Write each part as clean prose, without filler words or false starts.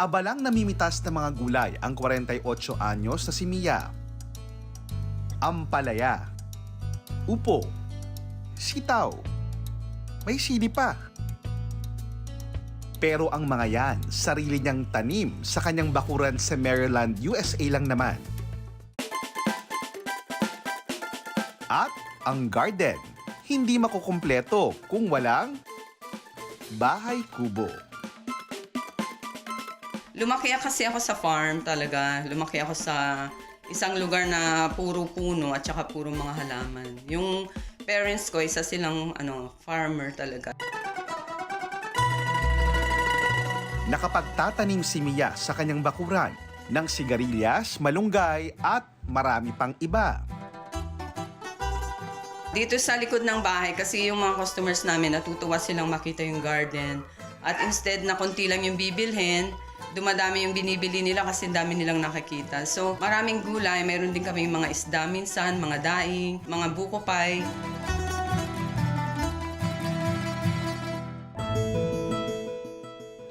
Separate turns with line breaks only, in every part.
Abalang namimitas ng mga gulay ang 48 anyos na si Mia. Ampalaya, upo, sitaw, may sili pa. Pero ang mga yan, sarili niyang tanim sa kanyang bakuran sa Maryland, USA lang naman. At ang garden, hindi makukumpleto kung walang bahay kubo.
Lumaki kasi ako sa farm talaga. Lumaki ako sa isang lugar na puro puno at saka puro mga halaman. Yung parents ko, isa silang farmer talaga.
Nakapagtatanim si Mia sa kanyang bakuran ng sigarilyas, malunggay at marami pang iba.
Dito sa likod ng bahay, kasi yung mga customers namin, natutuwa silang makita yung garden. At instead na konti lang yung bibilhin, dumadami yung binibili nila kasi dami nilang nakikita. So, maraming gulay. Mayroon din kami mga isda minsan, mga daing, mga buko pie.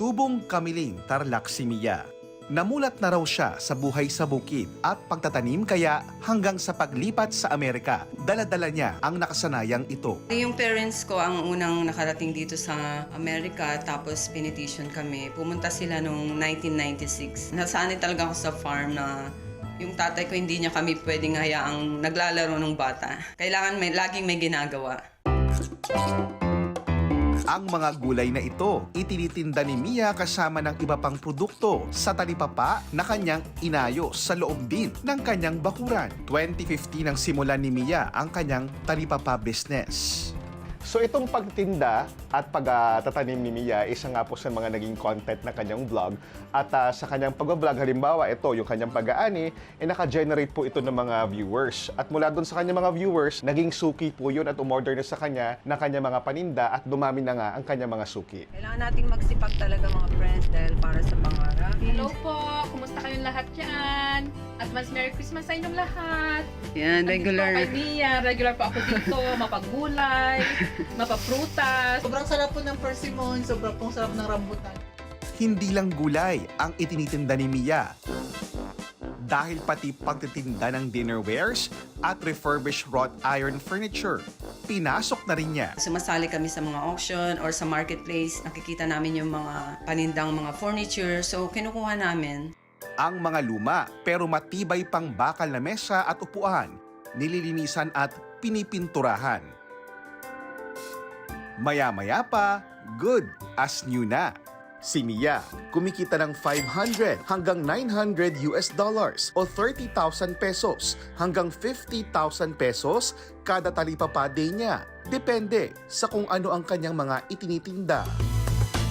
Tubong Kamiling, Tarlac si Mia. Namulat na raw siya sa buhay sa bukid at pagtatanim kaya hanggang sa paglipat sa Amerika, dala-dala niya ang nakasanayang ito.
Yung parents ko ang unang nakarating dito sa Amerika, tapos pinetition kami. Pumunta sila noong 1996. Nasanay talaga ako sa farm na yung tatay ko hindi niya kami pwedeng hayaang naglalaro ng bata. Kailangan laging may ginagawa.
Ang mga gulay na ito, itinitinda ni Mia kasama ng iba pang produkto sa talipapa na kanyang inayos sa loob din ng kanyang bakuran. 2015 nang simulan ni Mia ang kanyang talipapa business.
So itong pagtinda at pagtatanim ni Mia, isa nga po sa mga naging content na kanyang vlog. At sa kanyang pag-vlog, halimbawa ito, yung kanyang pag-aani, naka-generate po ito ng mga viewers. At mula doon sa kanyang mga viewers, naging suki po yun at umorder na sa kanya ng kanyang mga paninda at dumami na nga ang kanyang mga suki.
Kailangan nating magsipag talaga mga friends dahil para sa pangarap.
Hello po! Kumusta kayong lahat dyan? Advance Merry Christmas sa inyong lahat!
Yan, regular.
Kay Mia, regular po ako dito, mapagulay, mapaprutas.
Sobrang sarap po ng persimmon, sobrang pong sarap ng rambutan.
Hindi lang gulay ang itinitinda ni Mia. Dahil pati pagtitinda ng dinnerwares at refurbished wrought iron furniture, pinasok na rin niya.
Sumasali kami sa mga auction or sa marketplace. Nakikita namin yung mga panindang mga furniture. So, kinukuha namin.
Ang mga luma pero matibay pang bakal na mesa at upuan, nililinisan at pinipinturahan. Maya-maya pa, good as new na. Si Mia, kumikita ng 500 hanggang 900 US dollars o 30,000 pesos hanggang 50,000 pesos kada talipapa day niya. Depende sa kung ano ang kanyang mga itinitinda.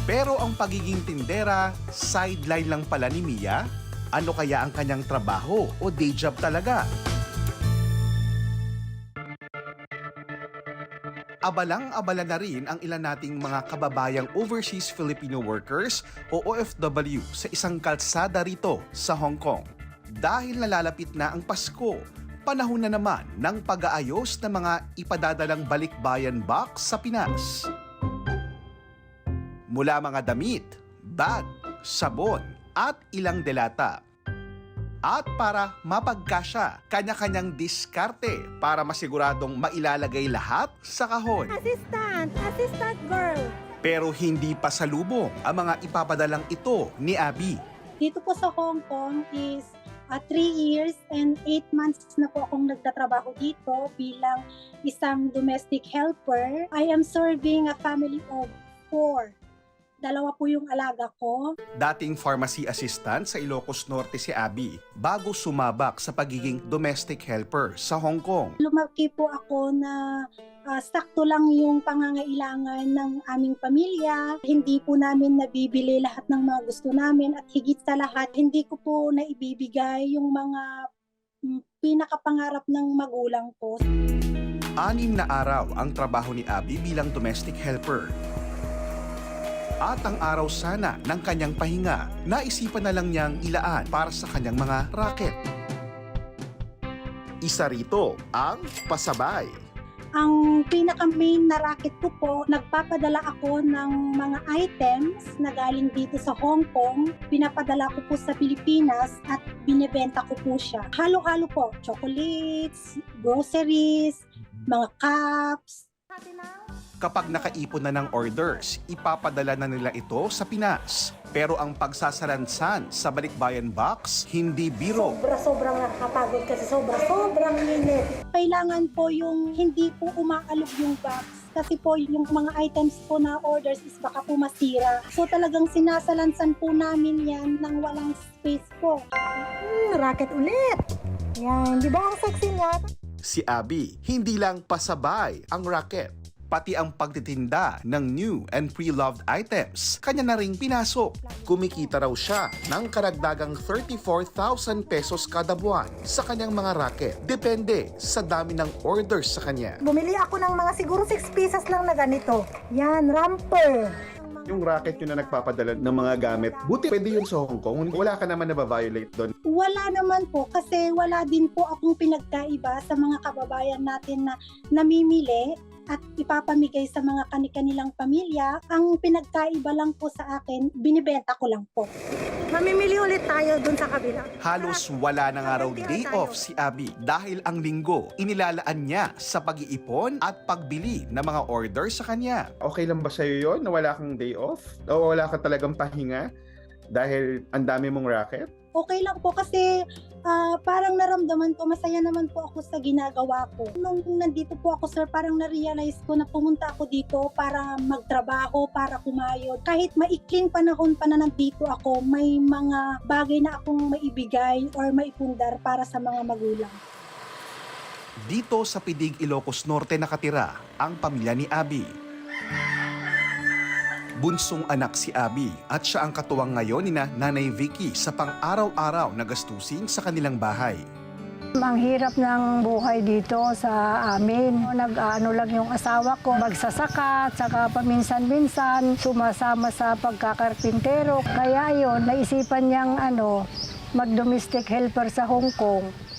Pero ang pagiging tindera, sideline lang pala ni Mia. Ano kaya ang kanyang trabaho o day job talaga? Abalang-abala na rin ang ilan nating mga kababayang overseas Filipino workers o OFW sa isang kalsada rito sa Hong Kong. Dahil nalalapit na ang Pasko, panahon na naman ng pag-aayos ng mga ipadadalang balikbayan box sa Pinas. Mula mga damit, bag, sabon at ilang delata. At para mapagkasya, kanya-kanyang diskarte para masiguradong mailalagay lahat sa kahon.
Assistant girl.
Pero hindi pa salubong ang mga ipapadalang ito ni Abby.
Dito po sa Hong Kong is 3 years and 8 months na po akong nagtatrabaho dito bilang isang domestic helper. I am serving a family of 4. Dalawa po yung alaga ko.
Dating pharmacy assistant sa Ilocos Norte si Abby bago sumabak sa pagiging domestic helper sa Hong Kong.
Lumaki po ako na sakto lang yung pangangailangan ng aming pamilya. Hindi po namin nabibili lahat ng mga gusto namin at higit sa lahat, hindi ko po naibibigay yung mga pinakapangarap ng magulang ko.
6 na araw ang trabaho ni Abby bilang domestic helper. At ang araw sana ng kanyang pahinga, naisipan na lang niyang ilaan para sa kanyang mga racket. Isa rito ang pasabay.
Ang pinaka-main na racket ko po, nagpapadala ako ng mga items na galing dito sa Hong Kong. Pinapadala ko po sa Pilipinas at binebenta ko po siya. Halo-halo po, chocolates, groceries, mga cups.
Kapag nakaipon na ng orders, ipapadala na nila ito sa Pinas. Pero ang pagsasalansan sa balikbayan box, hindi biro.
Sobrang nakakapagod kasi sobrang init. Kailangan po yung hindi po umaalog yung box kasi po yung mga items po na orders is baka po masira. So talagang sinasalansan po namin yan ng walang space po.
Racket ulit. Yan, di ba ang sexy niya?
Si Abby, hindi lang pasabay ang racket. Pati ang pagtitinda ng new and pre-loved items, kanya na ring pinasok. Kumikita raw siya ng karagdagang 34,000 pesos kada buwan sa kanyang mga racket. Depende sa dami ng orders sa kanya.
Bumili ako ng mga siguro 6 pieces lang na ganito. Yan, ramper.
Yung racket yun na nagpapadala ng mga gamit, buti pwede yun sa Hong Kong. Wala ka naman na ba-violate doon.
Wala naman po kasi wala din po akong pinagkaiba sa mga kababayan natin na namimili at ipapamigay sa mga kanilang pamilya. Ang pinagkaiba lang po sa akin, binibenta ko lang po.
Mamimili ulit tayo dun sa kabila.
Halos wala na nga raw day off si Abby dahil ang linggo inilalaan niya sa pag-iipon at pagbili ng mga orders sa kanya.
Okay lang ba sa'yo yun na wala kang day off? O wala ka talagang pahinga dahil ang dami mong racket?
Okay lang po kasi parang naramdaman ko, masaya naman po ako sa ginagawa ko. Nung nandito po ako, sir, parang na-realize ko na pumunta ako dito para magtrabaho, para kumayod. Kahit maikling panahon pa na nandito ako, may mga bagay na akong maibigay or maipundar para sa mga magulang.
Dito sa Pidig, Ilocos Norte nakatira ang pamilya ni Abby. Bunsong anak si Abby at siya ang katuwang ngayon ni Nanay Vicky sa pang-araw-araw na gastusin sa kanilang bahay.
Ang hirap ng buhay dito sa amin. Nag-ano lang yung asawa ko, magsasaka, saka paminsan-minsan, sumasama sa pagkakarpintero. Kaya ayun, naisipan niyang mag-domestic helper sa Hong Kong.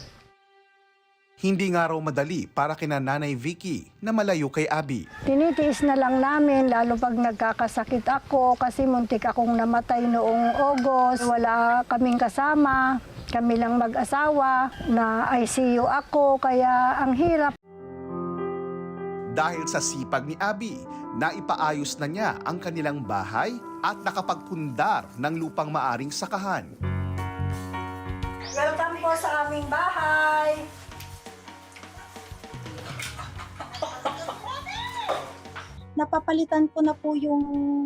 Hindi nga raw madali para kina Nanay Vicky na malayo kay Abby.
Tinitiis na lang namin, lalo pag nagkakasakit ako kasi muntik akong namatay noong August. Wala kaming kasama, kami lang mag-asawa, na ICU ako, kaya ang hirap.
Dahil sa sipag ni Abby, naipaayos na niya ang kanilang bahay at nakapagpundar ng lupang maaring sakahan.
Welcome po sa aming bahay!
Napapalitan ko na po yung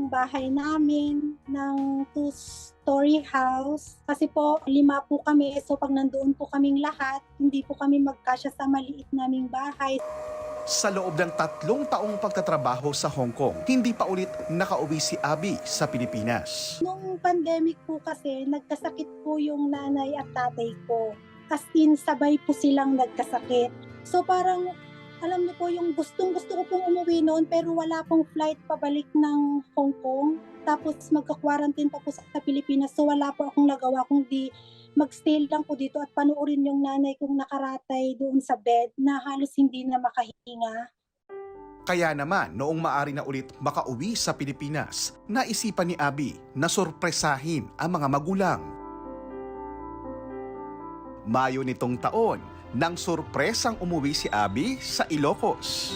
bahay namin ng 2-story house. Kasi po, 5 po kami. So pag nandoon po kaming lahat, hindi po kami magkasya sa maliit naming bahay.
Sa loob ng 3 taong pagtatrabaho sa Hong Kong, hindi pa ulit nakauwi si Abby sa Pilipinas.
Nung pandemic po kasi, nagkasakit po yung nanay at tatay ko. As in, sabay po silang nagkasakit. So parang, alam niyo po, yung gustong-gusto ko pong umuwi noon pero wala pong flight pabalik ng Hong Kong. Tapos magka-quarantine pa po sa Pilipinas. So wala po akong nagawa kundi mag-stay lang po dito at panoorin yung nanay kong nakaratay doon sa bed na halos hindi na makahinga.
Kaya naman, noong maari na ulit makauwi sa Pilipinas, naisipan ni Abby na sorpresahin ang mga magulang. Mayo nitong taon, nang sorpresang umuwi si Abby sa Ilocos.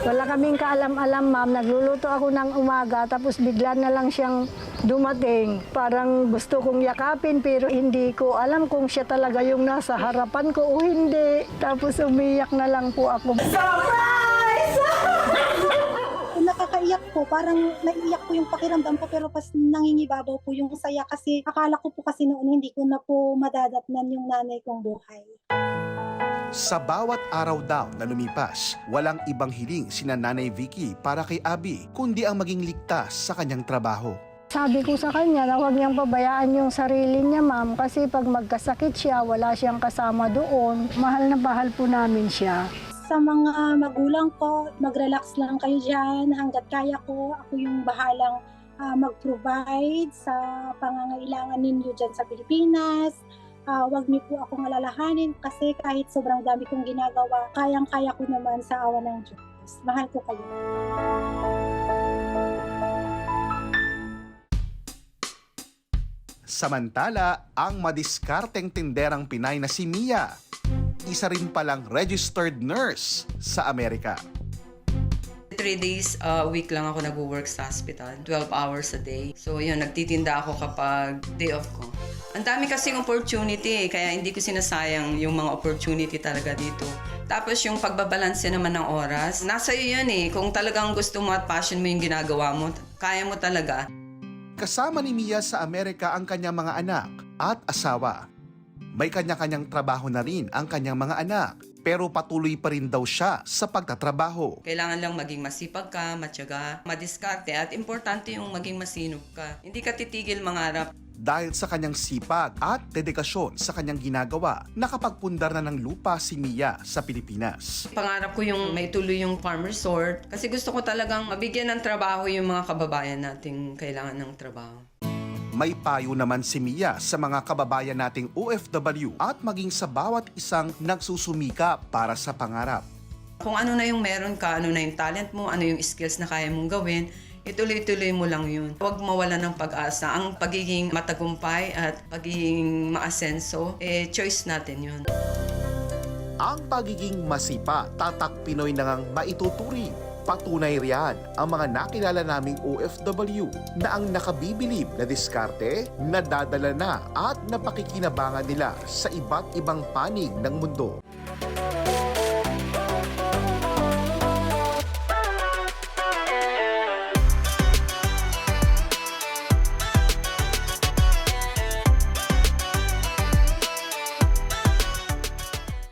Wala kaming kaalam-alam, ma'am. Nagluluto ako ng umaga, tapos bigla na lang siyang dumating. Parang gusto kong yakapin, pero hindi ko alam kung siya talaga yung nasa harapan ko o hindi. Tapos umiyak na lang po ako.
Nakakaiyak po, parang naiiyak po yung pakiramdam ko pero pas nangingibabaw po yung saya kasi akala ko po kasi noon hindi ko na po madadatnan yung nanay kong buhay.
Sa bawat araw daw na lumipas, walang ibang hiling sina Nanay Vicky para kay Abby, kundi ang maging ligtas sa kanyang trabaho.
Sabi ko sa kanya na huwag niyang pabayaan yung sarili niya, ma'am, kasi pag magkasakit siya, wala siyang kasama doon. Mahal na mahal po namin siya.
Sa mga magulang ko, mag-relax lang kayo dyan hanggat kaya ko. Ako yung bahalang mag-provide sa pangangailangan ninyo dyan sa Pilipinas. Huwag niyo po akong alalahanin kasi kahit sobrang dami kong ginagawa, kayang-kaya ko naman sa awa ng Diyos. Mahal ko kayo.
Samantala, ang madiskarteng tinderang Pinay na si Mia, isa rin palang registered nurse sa Amerika.
3 days a week lang ako nag-work sa hospital, 12 hours a day. So yun, nagtitinda ako kapag day off ko. Ang dami kasing opportunity kaya hindi ko sinasayang yung mga opportunity talaga dito. Tapos yung pagbabalanse naman ng oras, nasa iyo yun kung talagang gusto mo at passion mo yung ginagawa mo, kaya mo talaga.
Kasama ni Mia sa Amerika ang kanyang mga anak at asawa. May kanya-kanyang trabaho na rin ang kanyang mga anak, pero patuloy pa rin daw siya sa pagtatrabaho.
Kailangan lang maging masipag ka, matyaga, madiskarte at importante yung maging masinop ka. Hindi ka titigil mangarap.
Dahil sa kanyang sipag at dedikasyon sa kanyang ginagawa, nakapagpundar na ng lupa si Mia sa Pilipinas.
Pangarap ko yung maituloy yung farm resort kasi gusto ko talagang mabigyan ng trabaho yung mga kababayan nating kailangan ng trabaho.
May payo naman si Mia sa mga kababayan nating OFW at maging sa bawat isang nagsusumika para sa pangarap.
Kung ano na yung meron ka, ano na yung talent mo, ano yung skills na kaya mong gawin, ituloy-tuloy mo lang yun. Huwag mawala ng pag-asa. Ang pagiging matagumpay at pagiging maasenso, choice natin yun.
Ang pagiging masipa, tatak Pinoy na ngang maituturing. Patunay riyan ang mga nakilala naming OFW na ang nakabibilib na diskarte, nadadala na at napakikinabangan nila sa iba't ibang panig ng mundo.